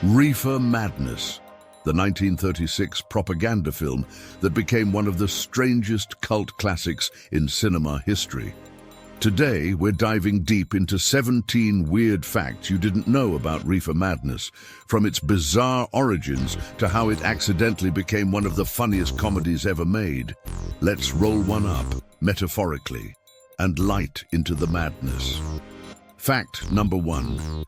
Reefer Madness, the 1936 propaganda film that became one of the strangest cult classics in cinema history. Today, we're diving deep into 17 weird facts you didn't know about Reefer Madness, from its bizarre origins to how it accidentally became one of the funniest comedies ever made. Let's roll one up, metaphorically, and light into the madness. Fact number 1.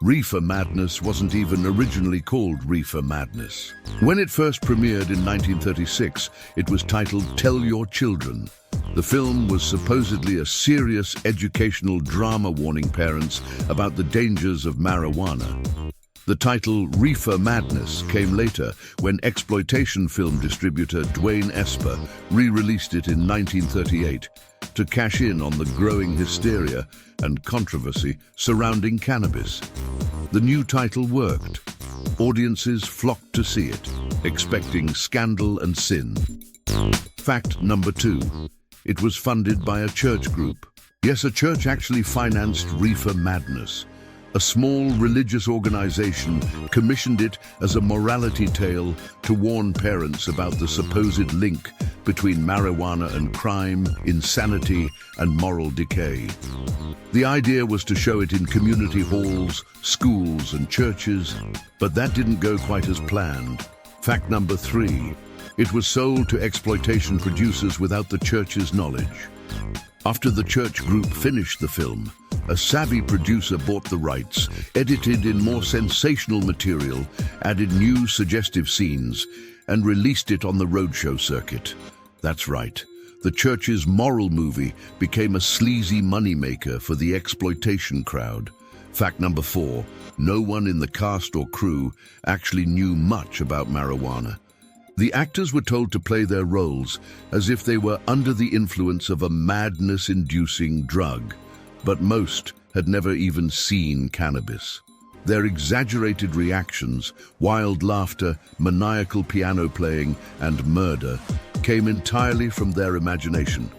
Reefer Madness wasn't even originally called Reefer Madness. When it first premiered in 1936, it was titled Tell Your Children. The film was supposedly a serious educational drama warning parents about the dangers of marijuana. The title Reefer Madness came later when exploitation film distributor Dwayne Esper re-released it in 1938 to cash in on the growing hysteria and controversy surrounding cannabis. The new title worked. Audiences flocked to see it, expecting scandal and sin. Fact number 2. It was funded by a church group. Yes, a church actually financed Reefer Madness. A small religious organization commissioned it as a morality tale to warn parents about the supposed link between marijuana and crime, insanity, and moral decay. The idea was to show it in community halls, schools, and churches, but that didn't go quite as planned. Fact number 3. It was sold to exploitation producers without the church's knowledge. After the church group finished the film, a savvy producer bought the rights, edited in more sensational material, added new suggestive scenes, and released it on the roadshow circuit. That's right. The church's moral movie became a sleazy moneymaker for the exploitation crowd. Fact number 4. No one in the cast or crew actually knew much about marijuana. The actors were told to play their roles as if they were under the influence of a madness-inducing drug, but most had never even seen cannabis. Their exaggerated reactions, wild laughter, maniacal piano playing, and murder came entirely from their imagination,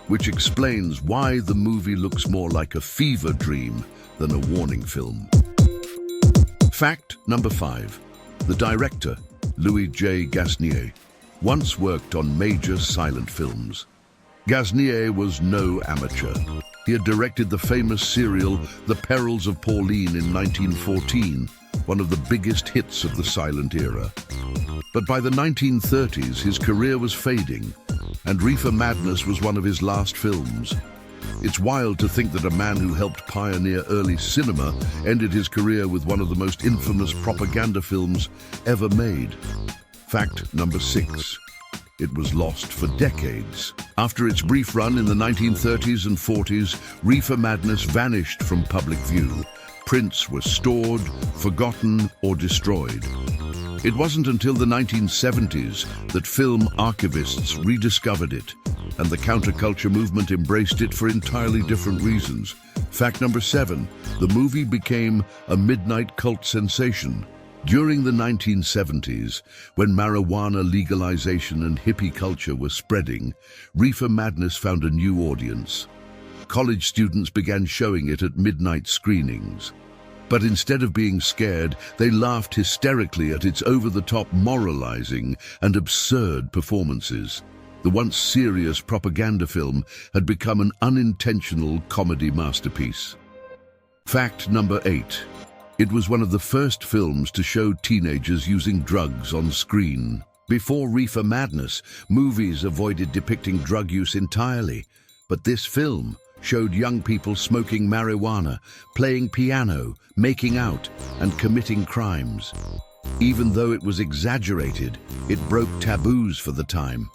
which explains why the movie looks more like a fever dream than a warning film. Fact number 5. The director, Louis J. Gasnier, once worked on major silent films. Gasnier was no amateur. He had directed the famous serial The Perils of Pauline in 1914, one of the biggest hits of the silent era. But by the 1930s, his career was fading, and Reefer Madness was one of his last films. It's wild to think that a man who helped pioneer early cinema ended his career with one of the most infamous propaganda films ever made. Fact number 6. It was lost for decades. After its brief run in the 1930s and 40s, Reefer Madness vanished from public view. Prints were stored, forgotten, or destroyed. It wasn't until the 1970s that film archivists rediscovered it, and the counterculture movement embraced it for entirely different reasons. Fact number 7. The movie became a midnight cult sensation. During the 1970s, when marijuana legalization and hippie culture were spreading, Reefer Madness found a new audience. College students began showing it at midnight screenings. But instead of being scared, they laughed hysterically at its over-the-top moralizing and absurd performances. The once serious propaganda film had become an unintentional comedy masterpiece. Fact number 8. It was one of the first films to show teenagers using drugs on screen. Before Reefer Madness, movies avoided depicting drug use entirely, but this film showed young people smoking marijuana, playing piano, making out, and committing crimes. Even though it was exaggerated, it broke taboos for the time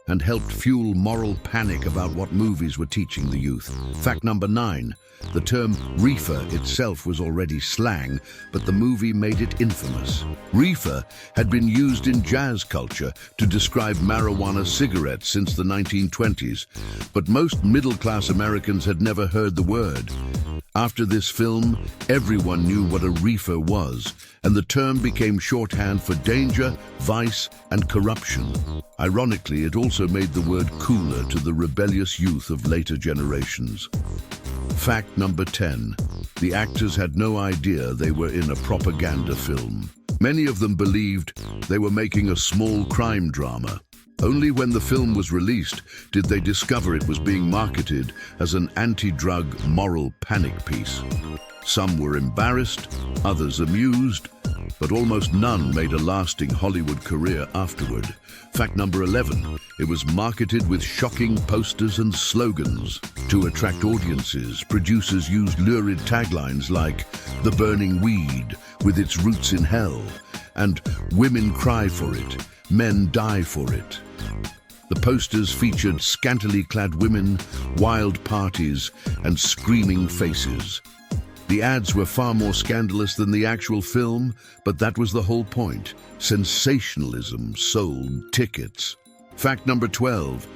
and helped fuel moral panic about what movies were teaching the youth. Fact number 9. The term reefer itself was already slang, but the movie made it infamous. Reefer had been used in jazz culture to describe marijuana cigarettes since the 1920s, but most middle-class Americans had never heard the word. After this film, everyone knew what a reefer was, and the term became shorthand for danger, vice, and corruption. Ironically, it also made the word cooler to the rebellious youth of later generations. Fact number 10. The actors had no idea they were in a propaganda film. Many of them believed they were making a small crime drama. Only when the film was released did they discover it was being marketed as an anti-drug moral panic piece. Some were embarrassed, others amused, but almost none made a lasting Hollywood career afterward. Fact number 11, it was marketed with shocking posters and slogans. To attract audiences, producers used lurid taglines like "The Burning Weed, with its roots in hell," and "Women cry for it, men die for it." The posters featured scantily clad women, wild parties, and screaming faces. The ads were far more scandalous than the actual film, but that was the whole point. Sensationalism sold tickets. Fact number 12,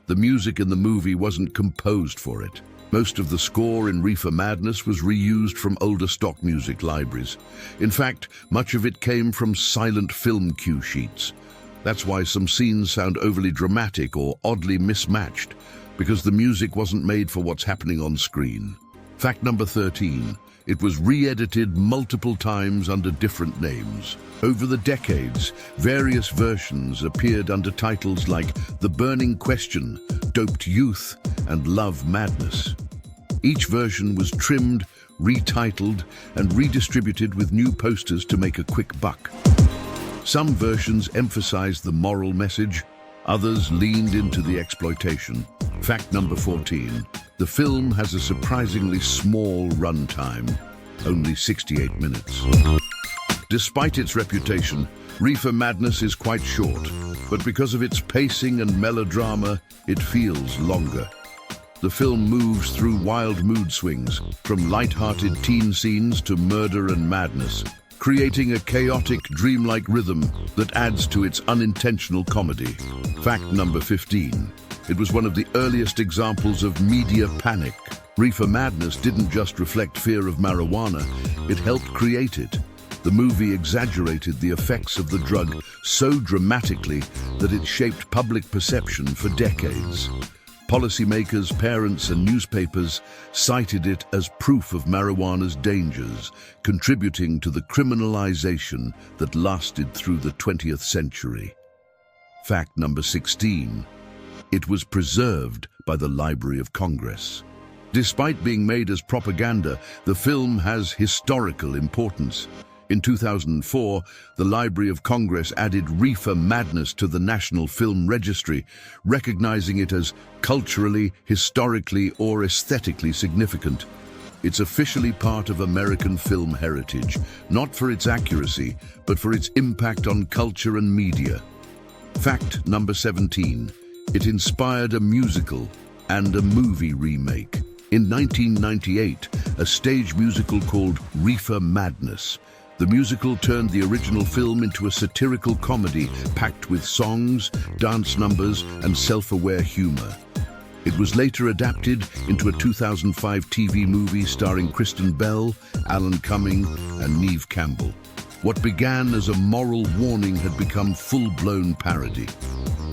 the music in the movie wasn't composed for it. Most of the score in Reefer Madness was reused from older stock music libraries. In fact, much of it came from silent film cue sheets. That's why some scenes sound overly dramatic or oddly mismatched, because the music wasn't made for what's happening on screen. Fact number 13, it was re-edited multiple times under different names. Over the decades, various versions appeared under titles like The Burning Question, Doped Youth, and Love Madness. Each version was trimmed, retitled, and redistributed with new posters to make a quick buck. Some versions emphasized the moral message, others leaned into the exploitation. Fact number 14, the film has a surprisingly small runtime, only 68 minutes. Despite its reputation, Reefer Madness is quite short, but because of its pacing and melodrama, it feels longer. The film moves through wild mood swings, from light-hearted teen scenes to murder and madness, creating a chaotic, dreamlike rhythm that adds to its unintentional comedy. Fact number 15. It was one of the earliest examples of media panic. Reefer Madness didn't just reflect fear of marijuana, it helped create it. The movie exaggerated the effects of the drug so dramatically that it shaped public perception for decades. Policymakers, parents, and newspapers cited it as proof of marijuana's dangers, contributing to the criminalization that lasted through the 20th century. Fact number 16. It was preserved by the Library of Congress. Despite being made as propaganda, the film has historical importance. In 2004, the Library of Congress added Reefer Madness to the National Film Registry, recognizing it as culturally, historically, or aesthetically significant. It's officially part of American film heritage, not for its accuracy, but for its impact on culture and media. Fact number 17. It inspired a musical and a movie remake. In 1998, a stage musical called Reefer Madness. The musical turned the original film into a satirical comedy packed with songs, dance numbers, and self-aware humor. It was later adapted into a 2005 TV movie starring Kristen Bell, Alan Cumming, and Neve Campbell. What began as a moral warning had become full-blown parody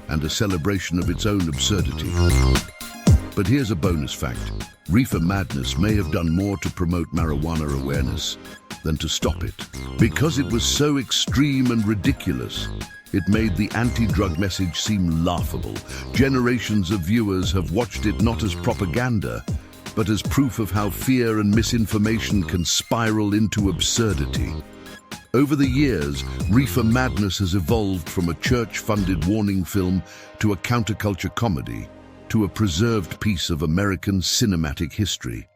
and a celebration of its own absurdity. But here's a bonus fact. Reefer Madness may have done more to promote marijuana awareness than to stop it. Because it was so extreme and ridiculous, it made the anti-drug message seem laughable. Generations of viewers have watched it not as propaganda, but as proof of how fear and misinformation can spiral into absurdity. Over the years, Reefer Madness has evolved from a church-funded warning film to a counterculture comedy, to a preserved piece of American cinematic history.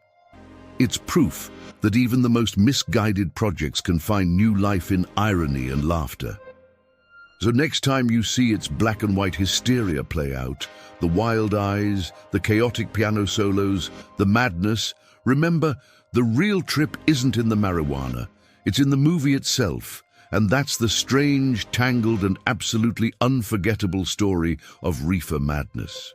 It's proof that even the most misguided projects can find new life in irony and laughter. So next time you see its black and white hysteria play out, the wild eyes, the chaotic piano solos, the madness, remember, the real trip isn't in the marijuana, it's in the movie itself. And that's the strange, tangled, and absolutely unforgettable story of Reefer Madness.